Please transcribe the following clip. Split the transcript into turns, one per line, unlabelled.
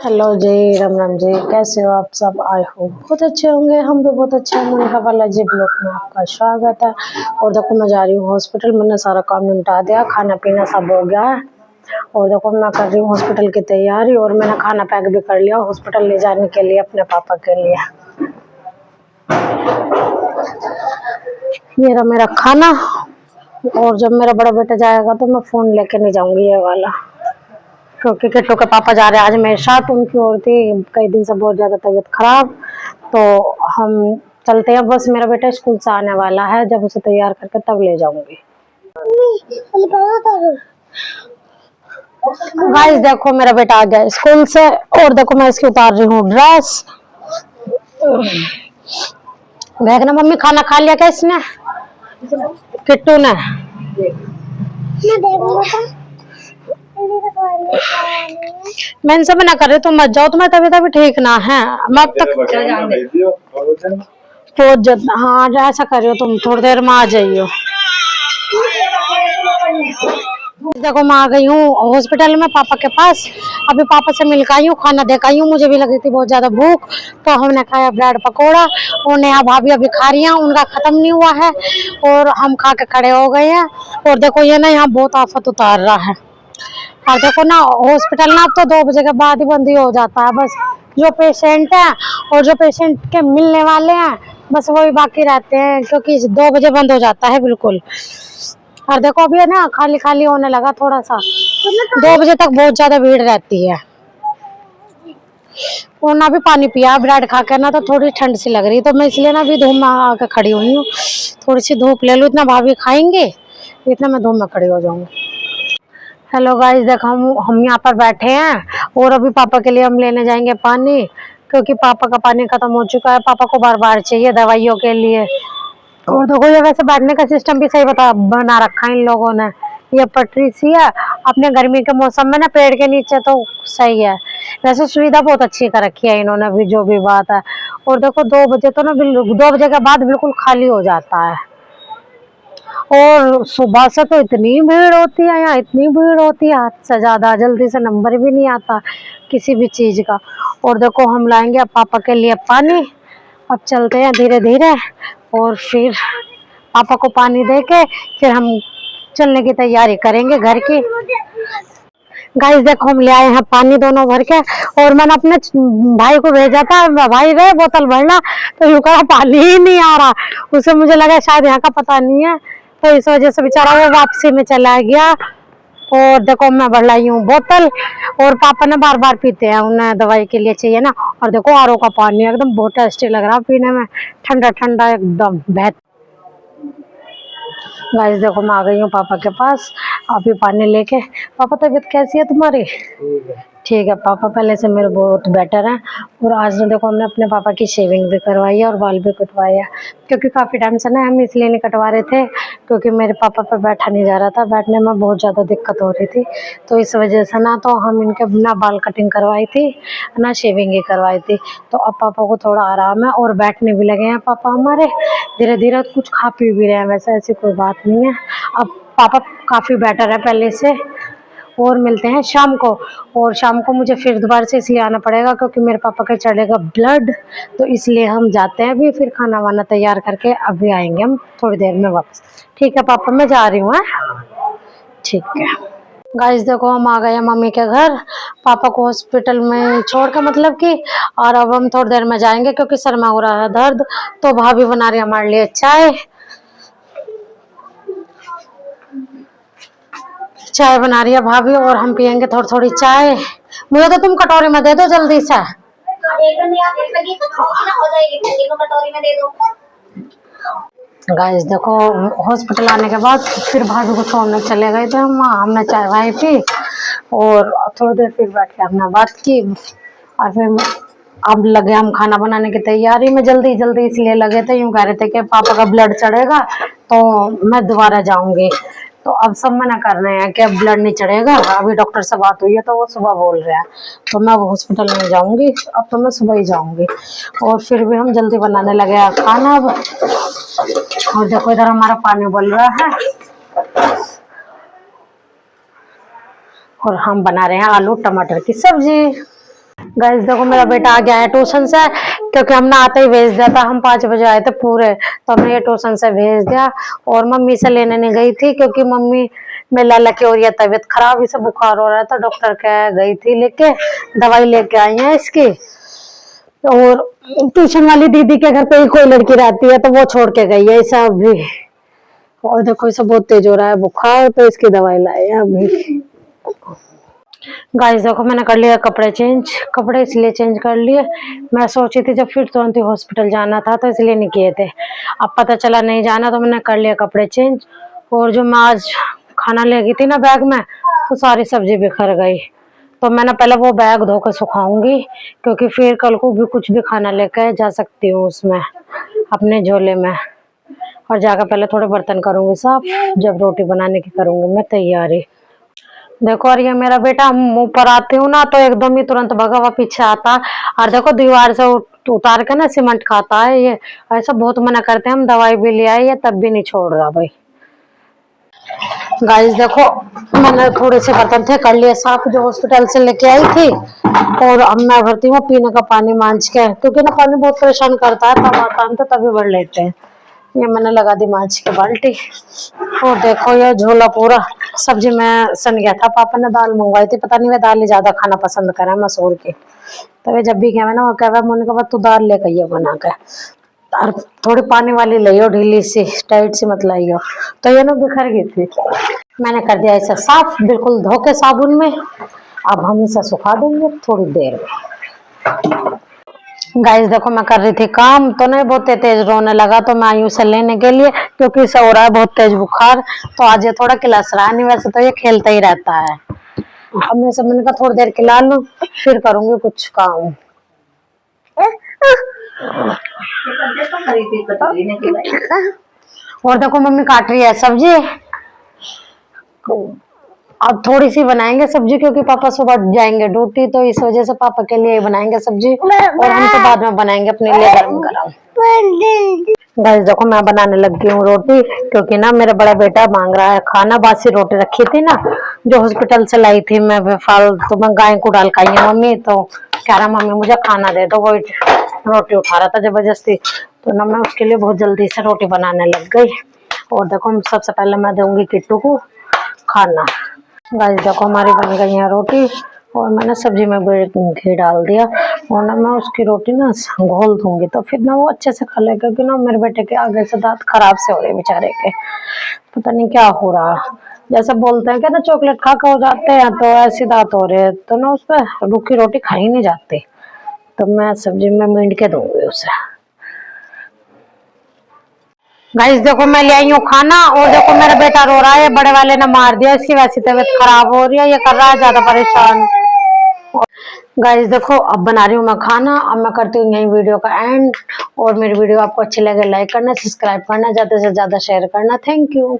Hello जी, राम राम जी। कैसे हो आप सब? आई होप बहुत अच्छे होंगे। हम भी बहुत अच्छे हैं। मोनिका बालाजी ब्लॉग में आपका स्वागत है। और देखो मैं जा रही हूँ हॉस्पिटल। मैंने सारा काम निपटा दिया, खाना पीना सब हो गया है। और देखो मैं कर रही हूँ हॉस्पिटल की तैयारी। और मैंने खाना पैक भी कर लिया हॉस्पिटल ले जाने के लिए अपने पापा के लिए। ये रहा मेरा खाना। और जब मेरा बड़ा बेटा जाएगा तो मैं फोन लेके नहीं जाऊंगी ये वाला, क्योंकि किट्टू के पापा जा रहे हैं आज मेरे साथ। उनकी और थी कई दिन से बहुत ज्यादा तबीयत खराब, तो हम चलते हैं। बस मेरा बेटा स्कूल से आने वाला है, जब उसे तैयार करके तब ले जाऊंगी। गाइस देखो मेरा बेटा आ गया स्कूल से। और देखो मैं इसकी उतार रही हूँ ड्रेस। देखना मम्मी खाना खा लिया क्या इसने, किट्टू ने? मैं इनसे मना कर रही, तुम मत जाओ, तुम्हारी तबीयत अभी ठीक ना है। मैं अब तक बहुत ज्यादा। हाँ ऐसा करियो, तुम थोड़ी देर में आ जाइयो। देखो मैं आ गई हूँ हॉस्पिटल में पापा के पास। अभी पापा से मिल आई हूँ, खाना देखा हूँ। मुझे भी लगी थी बहुत ज्यादा भूख, तो हमने खाया ब्रेड पकोड़ा। और नेहा भाभी अभी खा रही हैं, उनका खत्म नहीं हुआ है। और हम खा के खड़े हो गए हैं। और देखो ये ना यहाँ बहुत आफत उतार रहा है। और देखो ना हॉस्पिटल ना अब तो 2 बजे के बाद ही बंद ही हो जाता है। बस जो पेशेंट है और जो पेशेंट के मिलने वाले हैं बस वही बाकी रहते हैं, क्योंकि 2 बजे बंद हो जाता है बिल्कुल। और देखो अभी है ना खाली खाली होने लगा थोड़ा सा। 2 बजे तक बहुत ज्यादा भीड़ रहती है। और ना भी पानी पिया ब्रेड खा के ना, तो थोड़ी ठंड सी लग रही, तो मैं इसलिए ना अभी धूप में आके खड़ी हुई हूँ। थोड़ी सी धूप ले लूँ, इतना भाभी खाएंगे, इतना मैं धूप में खड़ी हो जाऊंगी। हेलो गाइस देखो हम यहाँ पर बैठे हैं। और अभी पापा के लिए हम लेने जाएंगे पानी, क्योंकि पापा का पानी खत्म हो चुका है। पापा को बार बार चाहिए दवाइयों के लिए। और देखो ये वैसे बैठने का सिस्टम भी सही बना रखा है इन लोगों ने। ये पटरी सी है, अपने गर्मी के मौसम में ना पेड़ के नीचे तो सही है। वैसे सुविधा बहुत अच्छी कर रखी है इन्होंने भी, जो भी बात है। और देखो 2 बजे तो ना 2 बजे के बाद बिल्कुल खाली हो जाता है। और सुबह से तो इतनी भीड़ होती है यहाँ, इतनी भीड़ होती है हद से ज्यादा। जल्दी से नंबर भी नहीं आता किसी भी चीज का। और देखो हम लाएंगे अब पापा के लिए पानी। अब चलते हैं धीरे धीरे, और फिर पापा को पानी दे के फिर हम चलने की तैयारी करेंगे घर की। गाइस देखो हम ले आए हैं पानी दोनों भर के। और मैंने अपने भाई को भेजा था, भाई रे बोतल भरना, तो यूं कहा पानी ही नहीं आ रहा। उसे मुझे लगा शायद यहाँ का पता नहीं है, तो इस वजह से बेचारा वो वापसी में चला गया। और देखो मैं भर लाई हूँ बोतल। और पापा ने बार बार पीते हैं, उन्हें दवाई के लिए चाहिए ना। और देखो आरओ का पानी एकदम बहुत टेस्टी लग रहा है पीने में, ठंडा ठंडा एकदम बेहतर। गाइस देखो मैं आ गई हूँ पापा के पास अभी पानी लेके। पापा तबीयत कैसी है तुम्हारी? ठीक है पापा पहले से मेरे बहुत बेटर हैं। और आज तो देखो हमने अपने पापा की शेविंग भी करवाई है और बाल भी कटवाए हैं, क्योंकि काफ़ी टाइम से ना हम इसलिए नहीं कटवा रहे थे, क्योंकि मेरे पापा पर बैठा नहीं जा रहा था, बैठने में बहुत ज़्यादा दिक्कत हो रही थी। तो इस वजह से ना तो हम इनके ना बाल कटिंग करवाई थी ना शेविंग ही करवाई थी। तो अब पापा को थोड़ा आराम है और बैठने भी लगे हैं पापा हमारे धीरे धीरे। कुछ खा पी भी रहे हैं, वैसे ऐसी कोई बात नहीं है। अब पापा काफ़ी बेटर है पहले से। और मिलते हैं शाम को। और शाम को मुझे फिर दोबारा से इसलिए आना पड़ेगा क्योंकि मेरे पापा का चढ़ेगा ब्लड, तो इसलिए हम जाते हैं अभी। फिर खाना वाना तैयार करके अभी आएंगे हम थोड़ी देर में वापस। ठीक है पापा मैं जा रही हूँ। ठीक है गाइस देखो हम आ गए हैं मम्मी के घर, पापा को हॉस्पिटल में छोड़ के मतलब कि। और अब हम थोड़ी देर में जाएंगे क्योंकि सर में हो रहा है दर्द। तो भाभी बना रही है हमारे लिए चाय, चाय बना रही है भाभी। और हम पियेंगे थोड़ी थोड़ी चाय। मुझे तो तुम कटोरी में दे दो जल्दी से। गाइस देखो हॉस्पिटल आने के बाद फिर भाभी को छोड़ने चले गए थे हम, हमने चाय वाय पी और थोड़ी देर फिर बैठ के हमने बात की। और फिर अब लगे हम खाना बनाने की तैयारी में, जल्दी जल्दी इसलिए लगे थे, यूं कह रहे थे कि पापा का ब्लड चढ़ेगा तो मैं दोबारा जाऊंगी। तो अब सब मना कर रहे हैं कि ब्लड नहीं चढ़ेगा। अभी डॉक्टर से बात हुई है तो वो सुबह बोल रहे हैं, तो मैं अब हॉस्पिटल नहीं जाऊंगी, अब तो मैं सुबह ही जाऊंगी। और फिर भी हम जल्दी बनाने लगे हैं खाना अब। और देखो इधर हमारा पानी उबल रहा है और हम बना रहे हैं आलू टमाटर की सब्जी। गाइस देखो मेरा बेटा आ गया है ट्यूशन से, क्योंकि हमने आते ही भेज दिया था, हम 5 बजे आए थे पूरे, तो हमने ये ट्यूशन से भेज दिया। और मम्मी से लेने नहीं गई थी, क्योंकि मम्मी में लाला की हो रही है तबीयत खराब, इसे बुखार हो रहा है, तो डॉक्टर के गई थी लेके, दवाई लेके आई है इसकी। और ट्यूशन वाली दीदी के घर पे ही कोई लड़की रहती है, तो वो छोड़ के गई है इसे अभी। और देखो इसे बहुत तेज हो रहा है बुखार, तो इसकी दवाई लाई है अभी। गाइस देखो मैंने कर लिया कपड़े चेंज, कपड़े इसलिए चेंज कर लिए, मैं सोची थी जब फिर तुरंत ही हॉस्पिटल जाना था, तो इसलिए नहीं किए थे। अब पता चला नहीं जाना, तो मैंने कर लिया कपड़े चेंज। और जो मैं आज खाना ले गई थी ना बैग में, तो सारी सब्जी बिखर गई, तो मैंने पहले वो बैग धो कर सुखाऊंगी, क्योंकि फिर कल को भी कुछ भी खाना लेकर जा सकती हूँ उसमें, अपने झोले में। और जाकर पहले थोड़े बर्तन करूंगी साफ, जब रोटी बनाने की करूंगी मैं तैयारी। देखो और ये मेरा बेटा, मुंह पर आती हूँ ना तो एकदम ही तुरंत भगा हुआ पीछे आता, और देखो दीवार से उतार के ना सीमेंट खाता है ये। ऐसा बहुत मना करते हैं हम, दवाई भी ले आए, ये तब भी नहीं छोड़ रहा भाई। गाइस देखो मैंने थोड़े से बर्तन थे कर लिए साफ, जो हॉस्पिटल से लेके आई थी। और अब मैं भरती हूँ पीने का पानी मांझ के, क्योंकि ना पानी बहुत परेशान करता है, तब आता है तो तभी भर लेते हैं। ये मैंने लगा दी मांझ के बाल्टी। और देखो ये झोला पूरा सब्जी में सन गया था, पापा ने दाल मंगवाई थी, पता नहीं वे दाल ही ज्यादा खाना पसंद करे मसूर की, तो वे जब भी गया ना वो कह रहा मुझे कहा तू दाल लेकर ये बना के, और थोड़ी पानी वाली लियो, ढीली सी टाइट सी मत लाइयो, तो ये ना बिखर गई थी। मैंने कर दिया इसे साफ बिल्कुल धो के साबुन में, अब हम इसे सुखा देंगे थोड़ी देर में। गाइस देखो मैं कर रही थी काम, तो नहीं बहुत तेज रोने लगा, तो मैं आई उसे लेने के लिए, क्योंकि इसे हो रहा है बहुत तेज बुखार, तो आज ये थोड़ा खिलस रहा है, नहीं वैसे तो ये खेलता ही रहता है। अब मैंने कहा थोड़ी देर खिला लूं, फिर करूंगी कुछ काम। और देखो मम्मी काट रही है सब्जी, अब थोड़ी सी बनाएंगे सब्जी, क्योंकि पापा सुबह जाएंगे ड्यूटी, तो इस वजह से पापा के लिए बनाएंगे सब्जी, और हम तो बाद में बनाएंगे अपने लिए गरम गरम। गाइस देखो मैं बनाने लग गई हूँ रोटी, क्योंकि ना मेरा बड़ा बेटा मांग रहा है खाना। बासी रोटी रखी थी ना जो हॉस्पिटल से लाई थी मैं, फालतू में गाय को डाल खाई है मम्मी, तो कह रहा मम्मी मुझे खाना दे दो, वो रोटी उठा रहा था जबरदस्ती, तो ना मैं उसके लिए बहुत जल्दी से रोटी बनाने लग गई। और देखो सबसे पहले मैं दूंगी किट्टू को खाना। गाइस देखो हमारी बन गई है रोटी, और मैंने सब्जी में घी डाल दिया, और ना मैं उसकी रोटी ना घोल दूंगी, तो फिर ना वो अच्छे से खा लेगा, क्योंकि ना मेरे बेटे के आगे से दांत खराब से हो रहे बेचारे के, पता नहीं क्या हो रहा। जैसे बोलते हैं कि ना चॉकलेट खा के हो जाते हैं, तो ऐसे दांत हो रहे, तो ना उस पर रूखी रोटी खाई नहीं जाती, तो मैं सब्जी में मींड के दूंगी उसे। गाइस देखो मैं ले आई हूँ खाना, और देखो मेरा बेटा रो रहा है, बड़े वाले ने मार दिया, इसकी वैसी तबीयत खराब हो रही है, ये कर रहा है ज्यादा परेशान। गाइस देखो अब बना रही हूँ मैं खाना, अब मैं करती हूँ यही वीडियो का एंड। और मेरी वीडियो आपको अच्छी लगे लाइक करना, सब्सक्राइब करना, ज्यादा से ज्यादा शेयर करना। Thank you.